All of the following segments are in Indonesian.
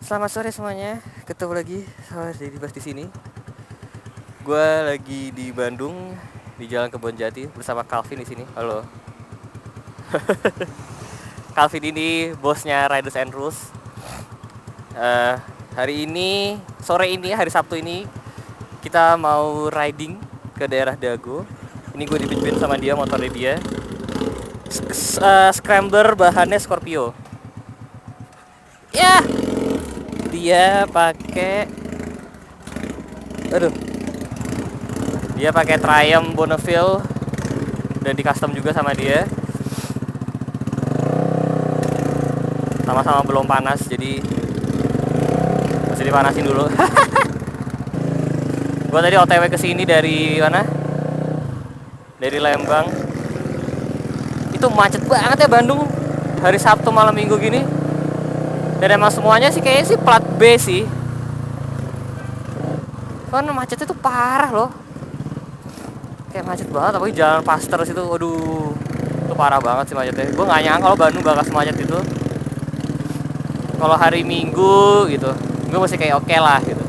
Selamat sore semuanya, ketemu lagi sama Dedi Bas di sini. Gue lagi di Bandung, di Jalan Kebonjati bersama Calvin di sini. Halo. Calvin ini bosnya Riders and Rules. Hari ini, sore ini, hari Sabtu ini kita mau riding ke daerah Dago. Ini gue dipimpin sama dia, motornya dia. Scrambler bahannya Scorpio. Ya, dia pakai, dia pakai Triumph Bonneville dan di custom juga sama dia. Sama-sama belum panas, jadi masih dipanasin dulu. Gua tadi OTW ke sini dari mana? Dari Lembang. Itu macet banget ya Bandung hari Sabtu malam Minggu gini. Dan emang semuanya sih kayaknya sih plat B sih. Kan macetnya tuh parah loh. Kayak macet banget, apalagi jalan Paster situ. Aduh, itu parah banget sih macetnya. Gue nggak nyangka kalau Bandung bakal semacet itu. Kalau hari Minggu gitu, gue masih kayak oke lah gitu.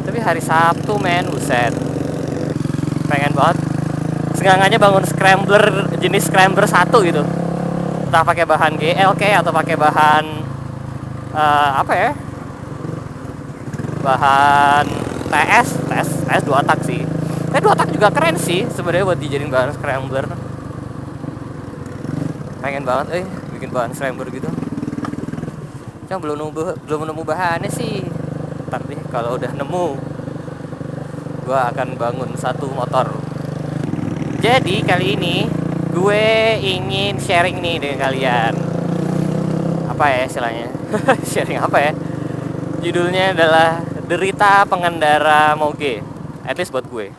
Tapi hari Sabtu men, buset. Pengen banget. Seenggaknya bangun scrambler jenis scrambler 1 gitu. Entah pakai bahan GL atau pakai bahan apa ya? Bahan TS 2 tak sih. 2 tak juga keren sih sebenarnya buat dijadiin bahan scrambler. Pengen banget bikin bahan scrambler gitu. Cuma belum nemu bahannya sih. Tapi kalau udah nemu, gua akan bangun satu motor. Jadi kali ini gue ingin sharing nih dengan kalian. Apa ya istilahnya? Sharing apa ya? Judulnya adalah Derita Pengendara Moge. At least buat gue.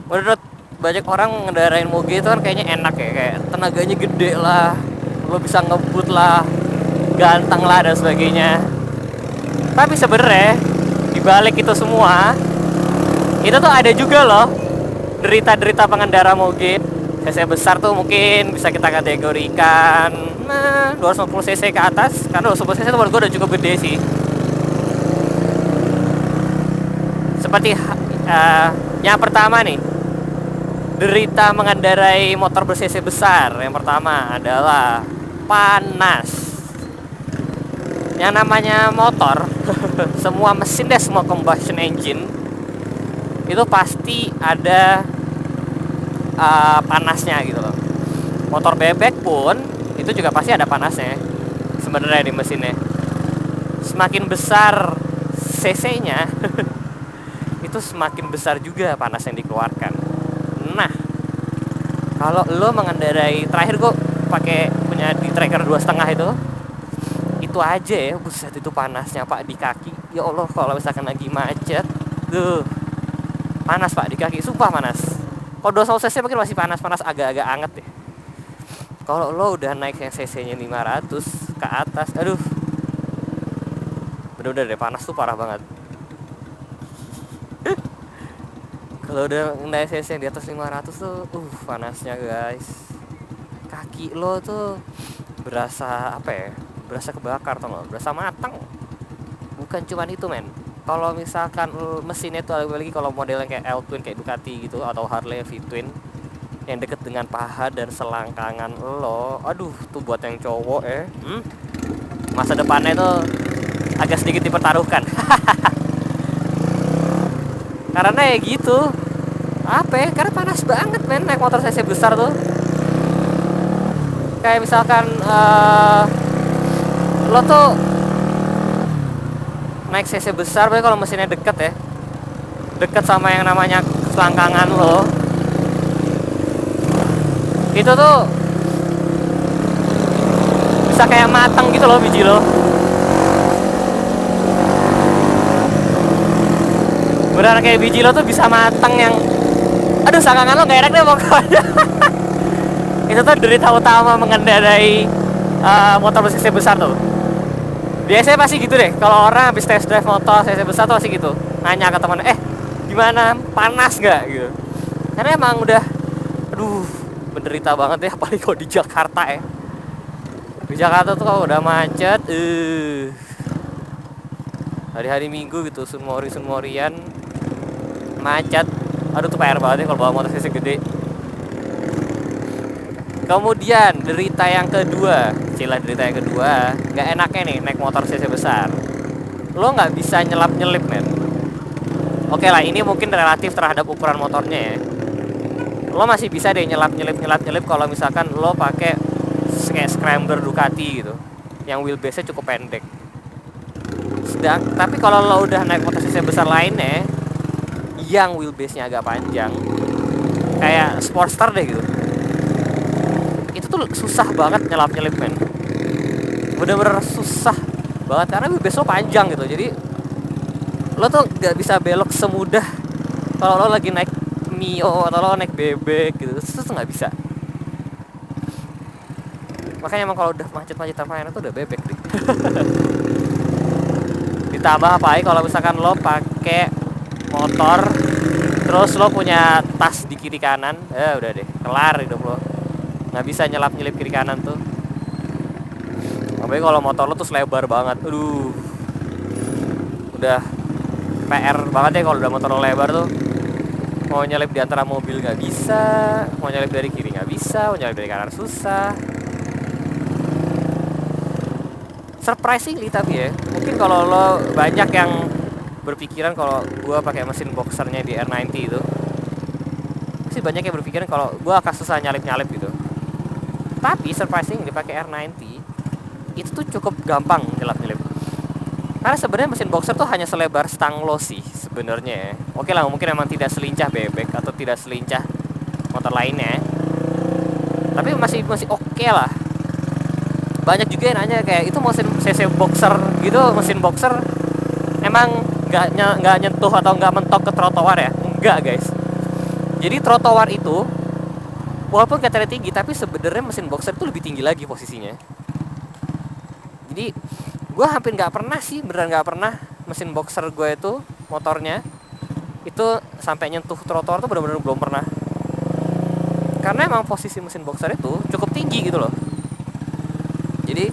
Menurut banyak orang ngendarain Moge itu kan kayaknya enak ya, kayak tenaganya gede lah, lo bisa ngebut lah, ganteng lah dan sebagainya. Tapi sebenarnya di balik itu semua, itu tuh ada juga loh derita-derita pengendara Moge. cc besar tuh mungkin bisa kita kategorikan 250 cc ke atas, karena 250 cc itu menurut gue udah cukup gede sih. Seperti yang pertama nih, derita mengendarai motor ber-cc besar. Yang pertama adalah panas. Yang namanya motor, semua mesin deh, semua combustion engine itu pasti ada panasnya gitu loh. Motor bebek pun itu juga pasti ada panasnya sebenarnya di mesinnya. Semakin besar cc-nya itu semakin besar juga panas yang dikeluarkan. Nah, kalau lo mengendarai, terakhir gue pakai punya di tracker 2,5 itu aja ya, buset itu panasnya pak di kaki. Ya Allah, kalau misalkan lagi macet tuh panas pak di kaki, sumpah panas. Kalau 200 cc mungkin masih panas agak-agak anget deh. Kalau lo udah naik yang cc-nya 500 ke atas, aduh, bener-bener deh panas tuh parah banget. Kalau udah naik cc yang di atas 500 tuh, panasnya guys. Kaki lo tuh berasa apa ya? Berasa kebakar tau gak? Berasa matang. Bukan cuman itu men. Kalau misalkan mesinnya tuh lagi kalau modelnya kayak L-Twin kayak Ducati gitu atau Harley V-Twin yang deket dengan paha dan selangkangan lo, aduh tuh buat yang cowok masa depannya tuh agak sedikit dipertaruhkan. Karena ya gitu, apa ya, karena panas banget men naik motor cc besar tuh. Kayak misalkan lo tuh naik cc besar, tapi kalau mesinnya deket sama yang namanya selangkangan lo, itu tuh bisa kayak mateng gitu loh biji lo. Beneran kayak biji lo tuh bisa mateng yang, aduh selangkangan lo gak enak deh pokoknya. Itu tuh derita utama mengendarai motor cc besar tuh. Biasanya pasti gitu deh, kalau orang habis test drive motor cc besar tuh pasti gitu, nanya ke teman, gimana, panas gak gitu. Karena emang udah, aduh, menderita banget ya, apalagi kalau di Jakarta ya. Di Jakarta tuh kalau udah macet, hari-hari Minggu gitu, sunmorian macet. Aduh tuh PR banget ya kalau bawa motor cc gede. Kemudian derita yang kedua, nggak enaknya nih naik motor cc besar. Lo nggak bisa nyelip men. Oke lah, ini mungkin relatif terhadap ukuran motornya ya. Lo masih bisa deh nyelip kalau misalkan lo pakai kayak Scrambler Ducati gitu, yang wheelbase-nya cukup pendek. Tapi kalau lo udah naik motor cc besar lainnya, yang wheelbase-nya agak panjang, kayak Sportster deh gitu, itu tuh susah banget nyelip men. Bener-bener susah banget karena wheelbase lo panjang gitu. Jadi lo tuh gak bisa belok semudah kalau lo lagi naik Mio atau lo naik bebek gitu. Itu tuh gak bisa. Makanya emang kalau udah macet-macetan mainan tuh udah bebek deh. Ditambah apa ya kalau misalkan lo pakai motor terus lo punya tas di kiri kanan, udah deh, kelar hidup lo. Nggak bisa nyelip kiri kanan tuh. Apalagi kalau motor lo tuh selebar banget, aduh, udah PR banget ya kalau udah motor lo lebar tuh. Mau nyelip di antara mobil nggak bisa, mau nyelip dari kiri nggak bisa, mau nyelip dari kanan susah. Surprisingly tapi ya, mungkin kalau lo banyak yang berpikiran kalau gua pakai mesin boxernya di R90 itu, sih banyak yang berpikiran kalau gua akan susah nyalip gitu. Tapi surprising dipakai R90 itu tuh cukup gampang nyelip. Karena sebenarnya mesin boxer tuh hanya selebar stang lo sih sebenarnya ya. Oke lah, mungkin emang tidak selincah bebek atau tidak selincah motor lainnya, tapi masih oke lah. Banyak juga yang nanya kayak itu mesin cc boxer gitu, mesin boxer emang nggak nyentuh atau nggak mentok ke trotoar ya? Enggak guys. Jadi trotoar itu walaupun katanya tinggi, tapi sebenarnya mesin boxer itu lebih tinggi lagi posisinya. Jadi gue hampir nggak pernah sih, beneran nggak pernah mesin boxer gue itu motornya itu sampai nyentuh trotoar tuh bener-bener belum pernah. Karena emang posisi mesin boxer itu cukup tinggi gitu loh. Jadi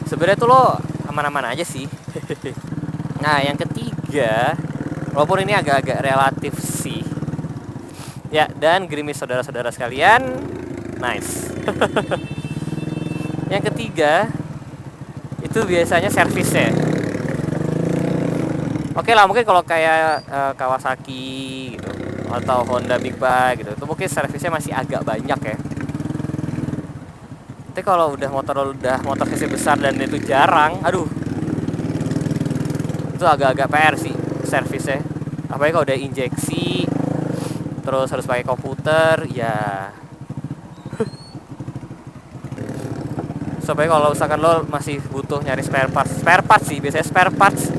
sebenarnya tuh lo aman-aman aja sih. Nah yang ketiga, walaupun ini agak-agak relatif sih ya, dan gerimis saudara-saudara sekalian, nice. Yang ketiga itu biasanya servisnya. Oke lah, mungkin kalau kayak Kawasaki gitu atau Honda Big Bike gitu, itu mungkin servisnya masih agak banyak ya. Tapi kalau udah motor cc besar dan itu jarang, aduh, itu agak-agak PR sih servisnya. Apalagi kalau udah injeksi, terus harus pakai komputer, ya. Sampai kalau misalkan lo masih butuh nyari spare parts sih, biasanya spare parts.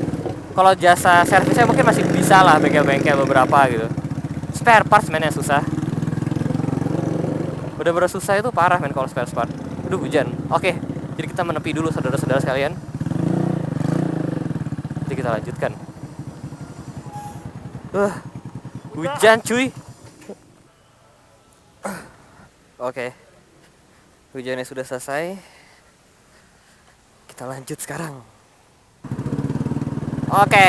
Kalau jasa servisnya mungkin masih bisa lah bengkel-bengkel beberapa gitu. Spare parts men yang susah. Bener-bener susah itu parah men kalau spare part. Aduh hujan. Oke, jadi kita menepi dulu saudara-saudara sekalian. Nanti kita lanjutkan. Hujan cuy. Oke. Hujannya sudah selesai. Kita lanjut sekarang. Oke.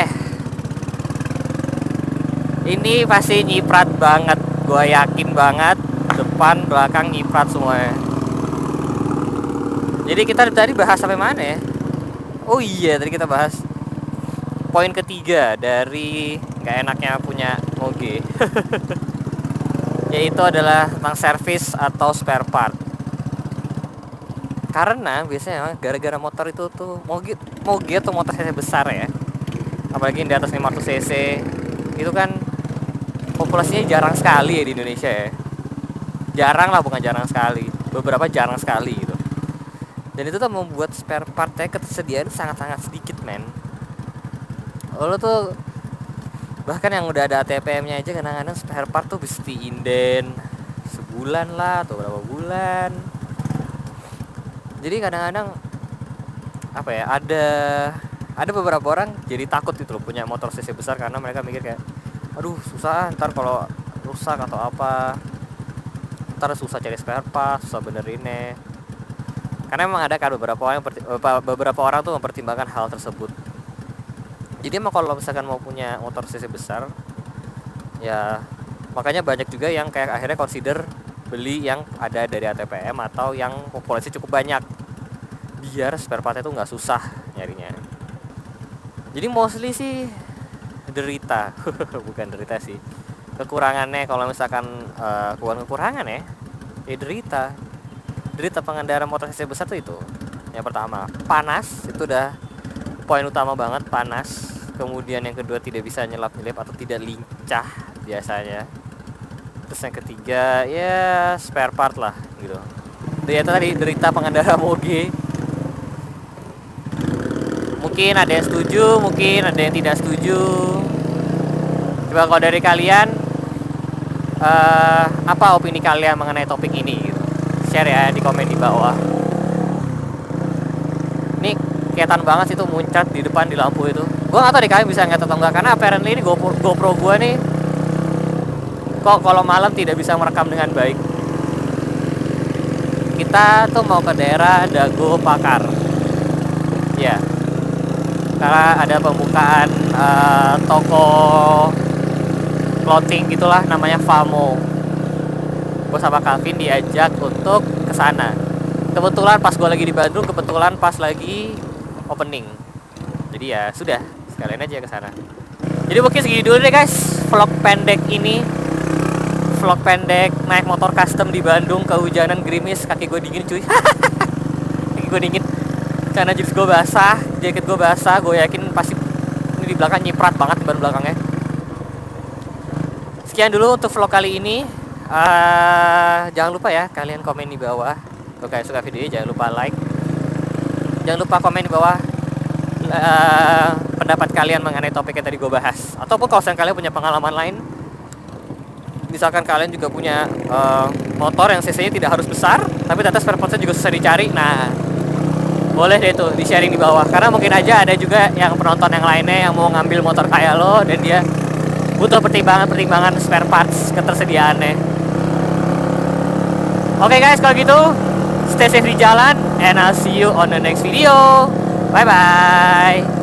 Ini pasti nyiprat banget. Gue yakin banget. Depan, belakang nyiprat semuanya. Jadi kita tadi bahas sampai mana ya? Oh iya, tadi kita bahas poin ketiga dari gak enaknya punya moge. Yaitu adalah tentang servis atau spare part. Karena biasanya gara-gara motor itu tuh moge atau motor cc besar ya, apalagi yang di atas 500 cc itu kan populasinya jarang sekali ya di Indonesia ya. Jarang lah, bukan jarang sekali, beberapa jarang sekali gitu. Dan itu tuh membuat spare partnya ketersediaan sangat-sangat sedikit men. Lo tuh bahkan yang udah ada ATPM-nya aja kadang-kadang spare part tuh mesti inden sebulan lah atau berapa bulan. Jadi kadang-kadang apa ya, ada beberapa orang jadi takut gitu loh punya motor cc besar, karena mereka mikir kayak aduh susah ntar kalau rusak atau apa, ntar susah cari spare part, susah benerinnya. Karena memang ada kan beberapa orang tuh mempertimbangkan hal tersebut. Jadi emang kalau misalkan mau punya motor cc besar, ya makanya banyak juga yang kayak akhirnya consider beli yang ada dari ATPM atau yang populasi cukup banyak, biar spare partnya tuh nggak susah nyarinya. Jadi mostly sih derita bukan derita sih, kekurangannya kalau misalkan bukan kekurangan ya derita pengendara motor cc besar tuh itu. Yang pertama panas, itu udah poin utama banget, panas. Kemudian yang kedua tidak bisa nyelap-nyelip atau tidak lincah biasanya. Terus yang ketiga ya spare part lah gitu. Itu tadi derita pengendara moge. Mungkin ada yang setuju, mungkin ada yang tidak setuju. Coba kalau dari kalian, apa opini kalian mengenai topik ini gitu? Share ya di komen di bawah. Ini kelihatan banget sih tuh muncrat di depan di lampu itu. Gue gak tau deh kalian bisa ngeliat atau enggak, karena apparently ini GoPro gue nih kok kalau malam tidak bisa merekam dengan baik. Kita tuh mau ke daerah Dago Pakar ya, karena ada pembukaan toko clothing gitulah, namanya Famo. Gue sama Calvin diajak untuk ke sana. Kebetulan pas gue lagi di Bandung, kebetulan pas lagi opening. Jadi ya sudah, sekalian aja ke sana. Jadi mungkin segini dulu deh guys, vlog pendek ini. Vlog pendek naik motor custom di Bandung, kehujanan, gerimis, kaki gue dingin cuy. Kaki gue dingin karena jeans gue basah, jaket gue basah. Gue yakin pasti ini di belakang nyiprat banget di ban belakangnya. Sekian dulu untuk vlog kali ini. Jangan lupa ya kalian komen di bawah. Kalau kalian suka video ini jangan lupa like. Jangan lupa komen di bawah pendapat kalian mengenai topik yang tadi gue bahas. Ataupun kalau kalian punya pengalaman lain, misalkan kalian juga punya motor yang cc-nya tidak harus besar, tapi ternyata spare parts-nya juga susah dicari. Nah, boleh deh tuh di-sharing di bawah. Karena mungkin aja ada juga yang penonton yang lainnya yang mau ngambil motor kayak lo, dan dia butuh pertimbangan spare parts ketersediaannya. Oke guys, kalau gitu stay safe di jalan, and I'll see you on the next video. Bye bye.